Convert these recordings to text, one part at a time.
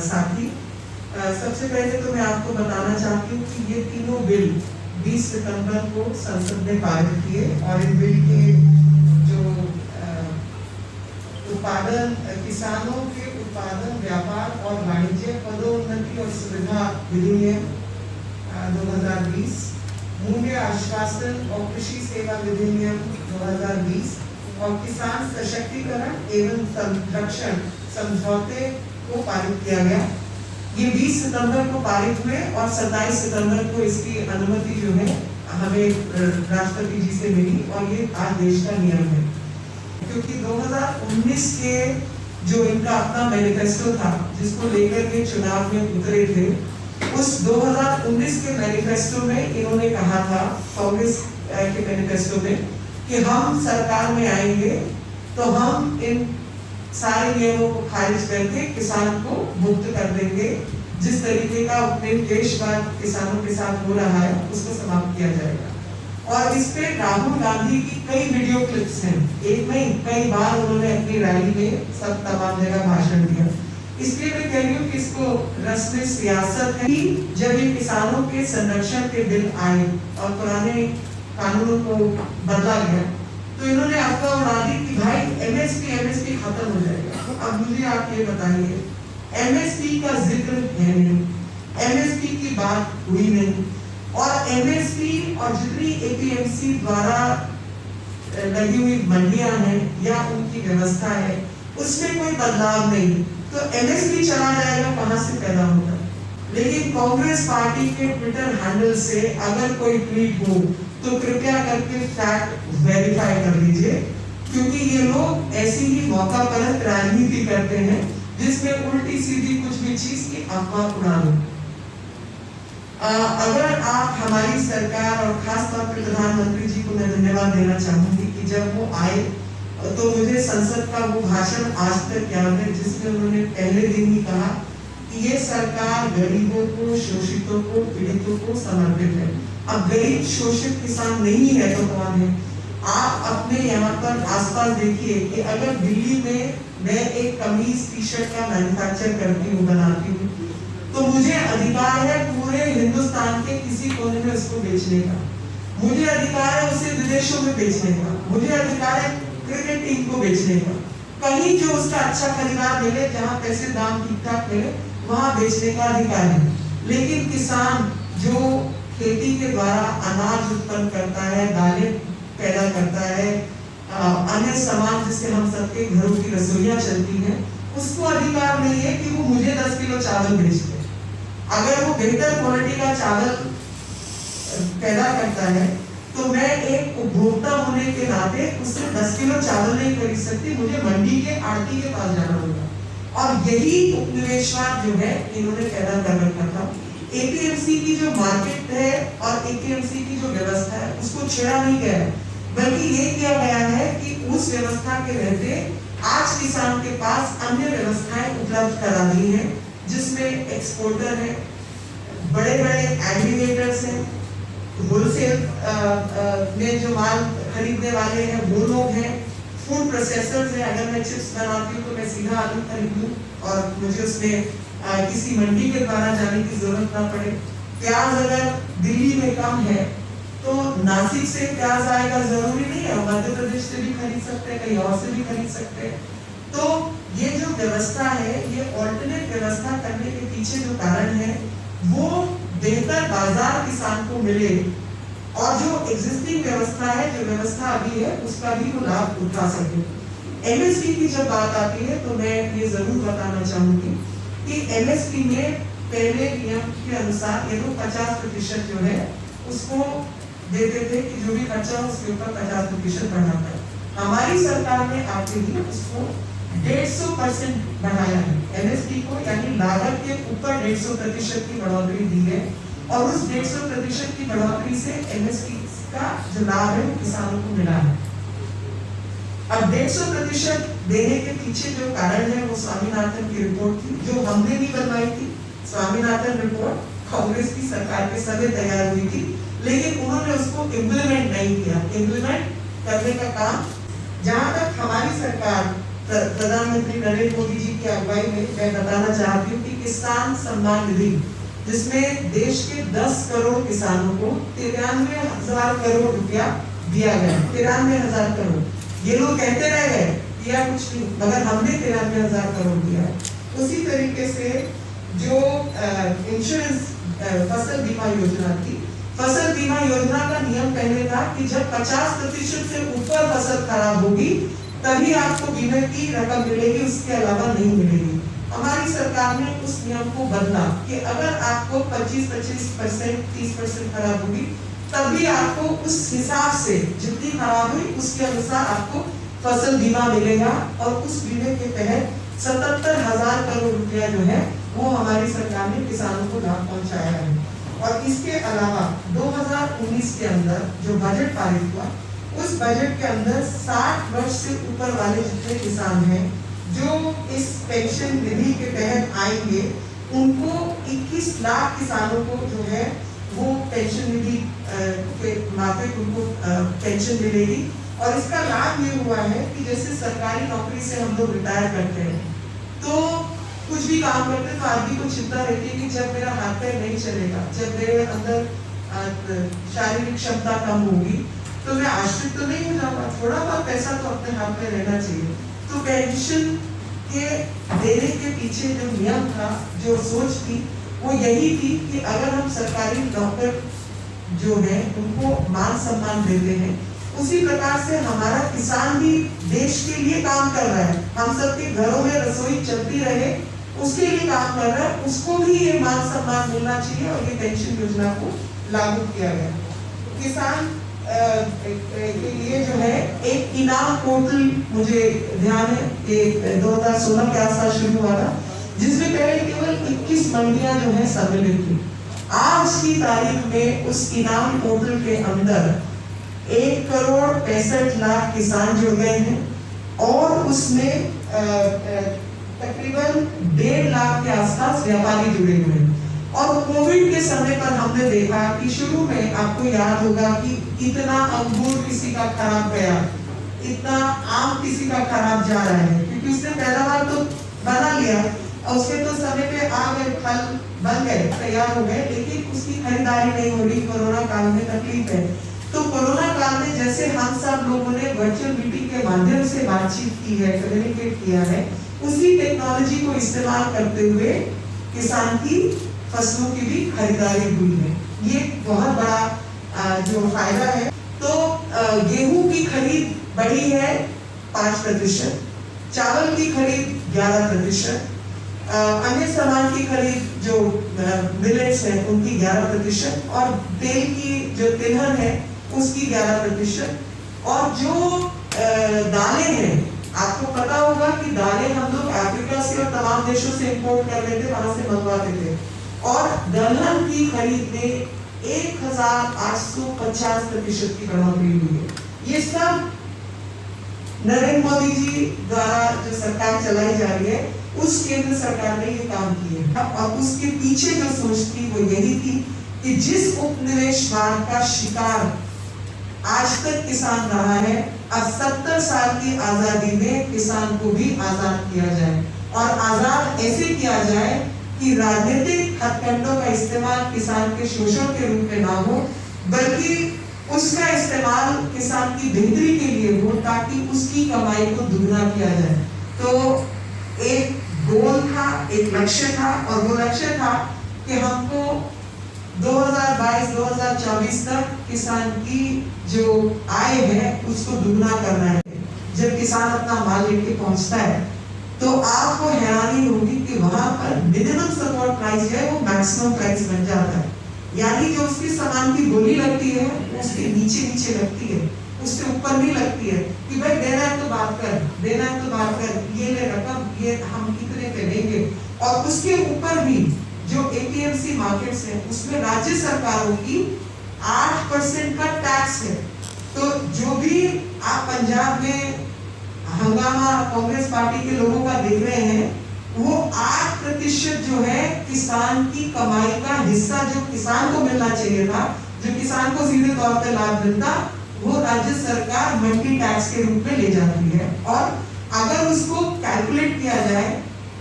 साथी, सबसे पहले तो मैं आपको बताना चाहती हूँ कि ये तीनों बिल 20 सितंबर को संसद ने पारित किए और इन बिल के जो उत्पादन, किसानों के उत्पादन, व्यापार और वाणिज्य, पदोन्नति और सुविधा विधिनियम 2020, मूल्य आश्वासन और कृषि सेवा विधिनियम 2020 और किसान सशक्तिकरण एवं संरक्षण समझौते को पारित किया गया। ये 20 सितंबर को पारित हुए और 27 सितंबर को इसकी अनुमति जो है हमें राष्ट्रपति जी से मिली और ये आज देश का नियम है। क्योंकि 2019 के जो इनका अपना मैनिफेस्टो था जिसको लेकर के चुनाव में उतरे थे, उस 2019 के मैनिफेस्टो में इन्होंने कहा था, कांग्रेस के मैनिफेस्टो में, कि हम सरकार में आएंगे तो हम इन सारे नियमों को खारिज करके किसान को मुक्त कर देंगे। जिस तरीके का उपनिवेशवाद किसानों के साथ हो रहा है उसको समाप्त किया जाएगा। और इस पे राहुल गांधी की कई वीडियो क्लिप्स हैं, एक नहीं कई बार उन्होंने अपनी रैली में सब तमाम जगह भाषण दिया। इसलिए मैं कह रही हूँ कि इसको रस्म सियासत है कि जब ये किसानों के संरक्षण के बिल आए और पुराने कानूनों को बदला गया तो इन्होंने अफवाह उड़ा दी कि भाई एमएसपी खत्म हो जाएगा। अब मुझे आप ये बताइए, एमएसपी का जिक्र है नहीं, एमएसपी की बात हुई नहीं, और एमएसपी और जितनी एपीएमसी द्वारा लगी हुई मंडियां हैं या उनकी व्यवस्था है उसमें कोई बदलाव नहीं, तो एमएसपी चला जाएगा कहां से पैदा होगा। लेकिन कांग्रेस पार्टी के ट्विटर हैंडल से अगर कोई ट्वीट हो तो कृपया करके फैक्ट वेरीफाई कर लीजिए, क्योंकि ये लोग ऐसी ही मौका परस्त राजनीति करते हैं जिसमें उल्टी सीधी कुछ भी चीज की अफवाह उड़ा दो। अगर आप हमारी सरकार और खास तौर पर प्रधानमंत्री जी को मैं धन्यवाद देना चाहूंगी कि जब वो आए तो मुझे संसद का वो भाषण आज तक याद है जिसमें उन्होंने पहले दिन ही कहा कि ये सरकार गरीबों को, शोषितों को, पीड़ितों को समर्पित है। अब गरीब शोषित किसान नहीं है तो कौन है? आप अपने यहाँ पर आसपास देखिए कि अगर दिल्ली में मैं एक कमीज टी शर्ट का मैन्युफैक्चर करती हूँ, बनाती हूँ, तो मुझे अधिकार है पूरे हिंदुस्तान के किसी कोने में उसको बेचने का, मुझे अधिकार है उसे विदेशों में बेचने का, मुझे अधिकार है क्रिकेट टीम को बेचने का, कहीं जो उसका अच्छा खरीदार मिले, जहाँ पैसे दाम ठीक ठाक मिले वहां बेचने का अधिकार है। लेकिन किसान जो खेती के द्वारा अनाज उत्पन्न करता है, दालें पैदा करता है, अन्य सामान जिससे हम सबके घरों की रसोइयां चलती हैं, उसको अधिकार नहीं है कि वो मुझे 10 किलो चावल बेच दे। अगर वो बेहतर क्वालिटी का चावल पैदा करता है तो मैं एक उपभोक्ता होने के नाते उससे 10 किलो चावल नहीं खरीद सकती, मुझे मंडी के आड़ती के पास जाना होगा। और यही उपनिवेशवाद जो है इन्होंने पैदा कर रखा था। एपीएमसी की जो मार्केट है और एपीएमसी की जो व्यवस्था है उसको छेड़ा नहीं गया, बल्कि ये किया गया है कि उस व्यवस्था के रहते आज किसान के पास अन्य व्यवस्थाएं उपलब्ध करा दी हैं, जिसमें एक्सपोर्टर है, बड़े बड़े एग्रीगेटर्स हैं, होलसेल में जो माल खरीदने वाले हैं वो लोग हैं, फूड प्रोसेसर्स हैं। अगर मैं चिप्स बनाती हूँ तो मैं सीधा आलू खरीद लूँ और मुझे उसमें किसी मंडी के द्वारा जाने की जरूरत ना पड़े। प्याज अगर दिल्ली में कम है तो नासिक से प्याज आएगा जरूरी नहीं है, मध्य प्रदेश से भी खरीद सकते हैं, कहीं और से भी खरीद सकते हैं। तो ये जो व्यवस्था है, ये ऑल्टरनेट व्यवस्था करने के पीछे जो कारण है वो बेहतर बाजार किसान को मिले और जो एग्जिस्टिंग व्यवस्था है, जो व्यवस्था अभी है, उसका भी वो लाभ उठा सके। एमएसपी की जब बात आती है तो मैं ये जरूर बताना चाहूंगी कि एमएसपी में पहले नियम के अनुसार ये लोग 50% जो है उसको देते थे कि जो भी खर्चा हो उसके ऊपर 50% बढ़ाता है। हमारी सरकार ने आते ही उसको 150% बढ़ाया है एमएसपी को, यानी लागत के ऊपर 150% की बढ़ोतरी दी है और उस 150% की बढ़ोतरी से एमएसपी का जो लाभ है वो किसानों को मिला है। अब 150% देने के पीछे जो कारण है वो स्वामीनाथन की रिपोर्ट थी, जो हमने भी बनवाई थी। स्वामीनाथन रिपोर्ट कांग्रेस की सरकार के समय तैयार हुई थी, लेकिन उन्होंने उसको इम्प्लीमेंट नहीं किया। इम्प्लीमेंट करने का काम जहां तक हमारी सरकार प्रधानमंत्री नरेंद्र मोदी जी की अगुवाई में मैं बताना चाहती हूँ कि किसान सम्मान निधि, जिसमें देश के 10 करोड़ किसानों को 93,000 करोड़ रुपया दिया गया। 93,000 करोड़, ये लोग कहते रह गए या कुछ नहीं, मगर हमने 93,000 करोड़ दिया है। उसी तरीके से जो इंश्योरेंस फसल बीमा योजना थी, फसल बीमा योजना का नियम पहले था कि जब 50% से ऊपर फसल खराब होगी तभी आपको बीमे की रकम मिलेगी, उसके अलावा नहीं मिलेगी। हमारी सरकार ने उस नियम को बदला कि अगर आपको 25% 30% खराब होगी तभी आपको उस हिसाब से जितनी खराब हुई उसके अनुसार आपको फसल बीमा मिलेगा। और उस बीमे के तहत 77,000 करोड़ रुपया जो है वो हमारी सरकार ने किसानों को लाभ पहुंचाया है। और इसके अलावा 2019 के अंदर जो बजट पारित हुआ, उस बजट के अंदर 60 वर्ष से ऊपर वाले जितने किसान हैं जो इस पेंशन निधि के तहत आएंगे, उनको 21 लाख किसानों को जो है वो पेंशन निधि के माफिक उनको पेंशन मिलेगी। और इसका लाभ ये हुआ है कि जैसे सरकारी नौकरी से हम लोग रिटायर करते हैं तो कुछ भी काम करते हैं तो आदमी को चिंता रहती है कि जब मेरा हाथ पैर नहीं चलेगा, जब मेरे अंदर शारीरिक क्षमता कम होगी तो मैं आश्रित तो नहीं हो जाऊंगा, थोड़ा बहुत पैसा तो अपने हाथ में रहना चाहिए। तो पेंशन के देने के पीछे जो नियम था, जो सोच थी, वो यही थी कि अगर हम सरकारी डॉक्टर जो है उनको मान सम्मान देते हैं, उसी प्रकार से हमारा किसान भी देश के लिए काम कर रहा है, हम सबके घरों में रसोई चलती रहे उसके लिए काम कर रहा है, उसको भी ये मान सम्मान मिलना चाहिए। और ये पेंशन योजना को लागू किया गया। किसान के लिए जो है एक इनाम पोर्टल मुझे ध्यान है, ये 2016 के आसपास शुरू हुआ था, जिसमें पहले केवल 21 मंडियां जो है सम्मिलित थी। आज की तारीख में उस इनाम पोर्टल के अंदर 1,65,00,000 किसान जुड़ गए हैं और उसमें तकरीबन 1.5 लाख के आसपास व्यापारी जुड़े हुए हैं। और कोविड के समय पर हमने देखा कि शुरू में आपको याद होगा कि इतना अंगूर किसी का खराब गया, इतना आम किसी का खराब जा रहा है, क्योंकि उसने पैदावार तो बना लिया और उसके तो समय पे आ गए, फल बन गए, तैयार हो गए, लेकिन उसकी खरीदारी नहीं हो रही। कोरोना काल में तकलीफ है। तो कोरोना काल में जैसे हम सब लोगों ने वर्चुअल मीटिंग के माध्यम से बातचीत की है, कम्युनिकेट किया है, उसी टेक्नोलॉजी को इस्तेमाल करते हुए किसान की फसलों की भी खरीदारी हुई है। ये बहुत बड़ा जो फायदा है। तो गेहूं की खरीद बढ़ी है 5%, चावल की खरीद 11%, अन्य सामान की खरीद जो मिलेट्स है उनकी 11%, और तेल की जो तिलहन है उसकी 11%, और जो दालें हैं, आपको पता होगा कि दालें हम लोग अफ्रीका से और तमाम देशों से इंपोर्ट कर लेते, वहां से मंगवाते थे, और दलहन की खरीद में 1,850% की बढ़ोतरी हुई है। ये सब नरेंद्र मोदी जी द्वारा जो सरकार चलाई जा रही है, उस केंद्र सरकार ने ये काम किए। और उसके पीछे जो सोच थी वो यही थी कि जिस उपनिवेशवाद का शिकार आज तक किसान रहा है, अब 70 साल की आजादी में किसान को भी आजाद किया जाए, और आजाद ऐसे किया जाए कि राजनीतिक हथकंडों का इस्तेमाल किसान के शोषण के रूप में ना हो, बल्कि उसका इस्तेमाल किसान की बेहतरी के लिए हो, ताकि उसकी कमाई को दुगना किया जाए। तो एक गोल था, एक लक्ष्य था, और वो लक्ष्य था कि हमको 2022-2024 तक किसान की जो आय है उसको दुगना करना है। जब किसान अपना माल लेके पहुंचता है तो आपको हैरानी होगी कि वहां पर मिनिमम सपोर्ट प्राइस है वो मैक्सिमम प्राइस बन जाता है। यानी जो उसके सामान की बोली लगती है उसके नीचे नीचे लगती है, उससे ऊपर नहीं लगती है कि भाई देना है तो बात कर, देना है तो बात कर, ये ले रकम, ये हम कितने पे देंगे। और उसके ऊपर भी जो एपीएमसी मार्केट्स है उसमें राज्य सरकारों की 8% का टैक्स है। तो जो भी आप पंजाब में हंगामा कांग्रेस पार्टी के लोगों का देख रहे हैं, वो 8% जो है किसान की कमाई का हिस्सा जो किसान को मिलना चाहिए था, जो किसान को सीधे तौर पर लाभ मिलता, वो राज्य सरकार मंडी टैक्स के रूप में ले जाती है। और अगर उसको कैलकुलेट किया जाए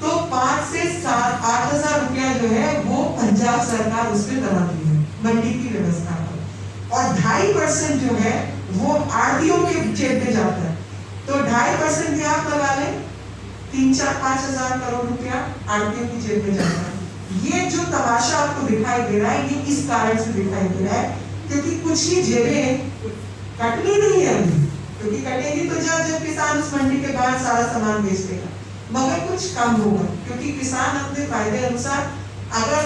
तो 5 से 8 हजार रुपया जो है वो पंजाब सरकार उसमें बनाती है मंडी की व्यवस्था पर, और 2.5% जो है वो आड़तियों के जेब में जाता है। तो 2.5% भी आप लगा लें, 3-4-5 हजार करोड़ रुपया आड़तियों की जेब में जाता है। ये जो तमाशा आपको दिखाई दे रहा है ये इस कारण से दिखाई दे रहा है क्योंकि कुछ ही जेबें कटनी नहीं है अभी, क्योंकि कटेगी तो जब किसान उस मंडी के बाहर सारा सामान बेच देगा, मगर कुछ कम होगा क्योंकि किसान अपने फायदे अनुसार अगर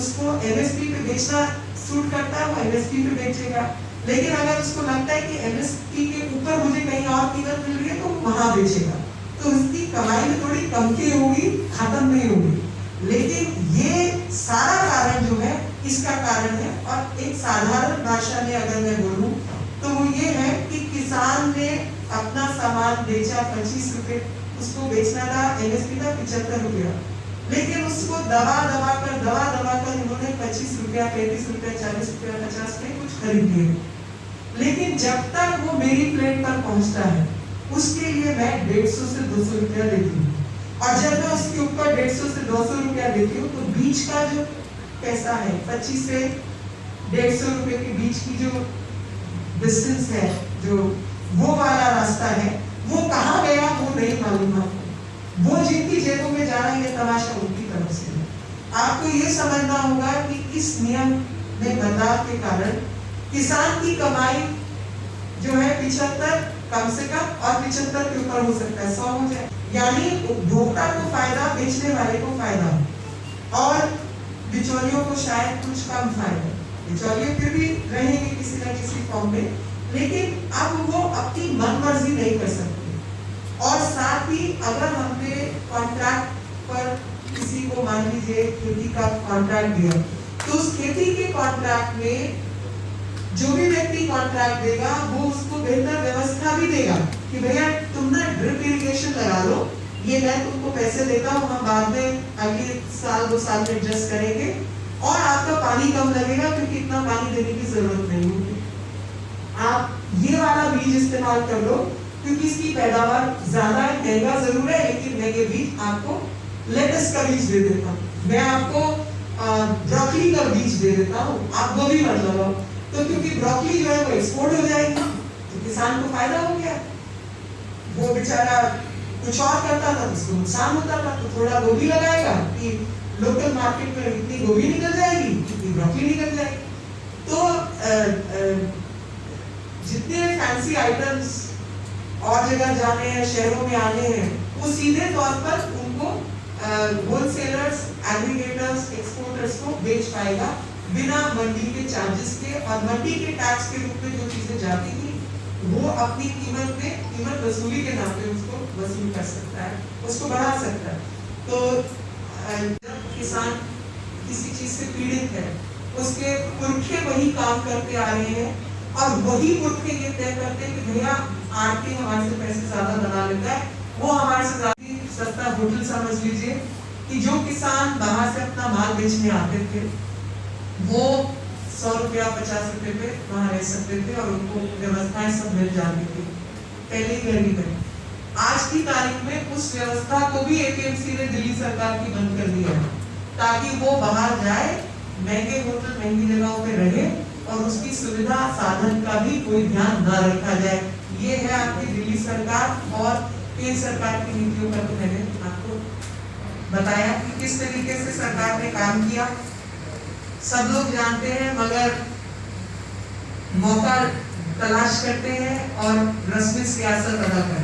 उसको एमएसपी पे बेचना सूट करता है वो एमएसपी पे बेचेगा, लेकिन अगर उसको लगता है कि एमएसपी के ऊपर मुझे कहीं और कीमत मिल रही है तो वहां बेचेगा, तो उसकी कमाई में थोड़ी कमती होगी, खत्म नहीं होगी। लेकिन ये सारा कारण जो है इसका कारण है, और एक साधारण भाषा में अगर मैं बोलूं तो वो ये है कि किसान ने अपना सामान बेचा 25 रुपए, उसको बेचना था एमएसपी था 75 रुपया, लेकिन उसको दबा दबा कर उन्होंने 25 रुपया 35 रुपया 40 रुपया 50 में कुछ खरीद लिए, लेकिन जब तक वो मेरी प्लेट पर पहुंचता है उसके लिए मैं 150 से 200 रुपया देती हूँ, और जब मैं उसके ऊपर 150 से 200 रुपया देती हूँ तो बीच का जो पैसा है 25 से 150 रुपए के बीच की जो डिस्टेंस है, जो वो वाला रास्ता है, वो कहाँ गया वो नहीं मालूम आपको, वो जिनकी जेबों में जा रहा है ये तमाशा उनकी तरफ से है। आपको ये समझना होगा कि इस नियम में बदलाव के कारण किसान की कमाई जो है 75 कम से कम और 75 के ऊपर हो सकता है 100 हो जाए, यानी उपभोक्ता को फायदा, बेचने वाले को फायदा, और बिचौलियों को शायद कुछ कम फायदा। बिचौलिए फिर भी रहेंगे किसी न किसी फॉर्म में, लेकिन अब वो अपनी मनमर्जी नहीं कर सकते। और साथ ही अगर हमने कॉन्ट्रैक्ट पर किसी को मान लीजिए खेती का कॉन्ट्रैक्ट दिया, तो उस खेती के कॉन्ट्रैक्ट में जो भी व्यक्ति कॉन्ट्रैक्ट देगा वो उसको बेहतर व्यवस्था भी देगा कि भैया तुम ना ड्रिप इरिगेशन लगा लो, ये मैं तुमको पैसे देता हूँ, हम बाद में अगले साल 2 साल में एडजस्ट करेंगे, और आपका पानी कम लगेगा क्योंकि इतना पानी देने की जरूरत नहीं होगी, आप ये वाला बीज इस्तेमाल कर लो क्योंकि इसकी पैदावार ज्यादा है, महंगा जरूर है लेकिन मैं ये बीज आपको लेटस का बीज दे देता हूँ, मैं आपको ब्रोकली का बीज दे देता हूँ, आप वो भी मत लगाओ, तो क्योंकि ब्रोकली जो है वो एक्सपोर्ट हो जाएगी तो किसान को फायदा हो गया। वो बेचारा कुछ और करता था तो उसको नुकसान होता था, तो थोड़ा गोभी लगाएगा कि लोकल मार्केट में इतनी गोभी निकल जाएगी, इतनी ब्रोकली निकल जाएगी। तो जितने फैंसी आइटम्स और जगह जाने हैं, शहरों में आने हैं, वो सीधे तौर पर उनको होलसेलर्स, एग्रीगेटर्स, एक्सपोर्टर्स को बेच पाएगा बिना मंडी के चार्जेस के, और मंडी के टैक्स के रूप में जो चीजें जाती थी वो अपनी कीमत वसूली के नाम पे उसको वसूल कर सकता है, उसको बढ़ा सकता है। तो जब किसान किसी चीज से पीड़ित है, उसके पुरखे वही काम करते आ रहे हैं, और वही पुरखे ये तय करते हैं कि भैया आरती हमारे से पैसे ज्यादा बना लेता है, वो हमारे से ज्यादा सस्ता होटल समझ लीजिए, कि जो किसान बाहर से अपना माल बेचने आते थे वो 100 रुपया 50 रुपए पे वहां रह सकते थे और उनको व्यवस्थाएं सब मिल जाती थी पहले ही गरीब है। आज की तारीख में उस व्यवस्था को भी एपीएमसी ने दिल्ली सरकार की बंद कर दिया है, ताकि वो बाहर जाए, महंगे होटल महंगी जगहों पे रहे और उसकी सुविधा साधन का भी कोई ध्यान न रखा जाए। ये है आपकी दिल्ली सरकार और केंद्र सरकार की नीतियों का, तो मैंने आपको बताया कि किस तरीके से सरकार ने काम किया। सब लोग जानते हैं मगर मौका तलाश करते हैं और रस्मी सियासत अदा करते हैं।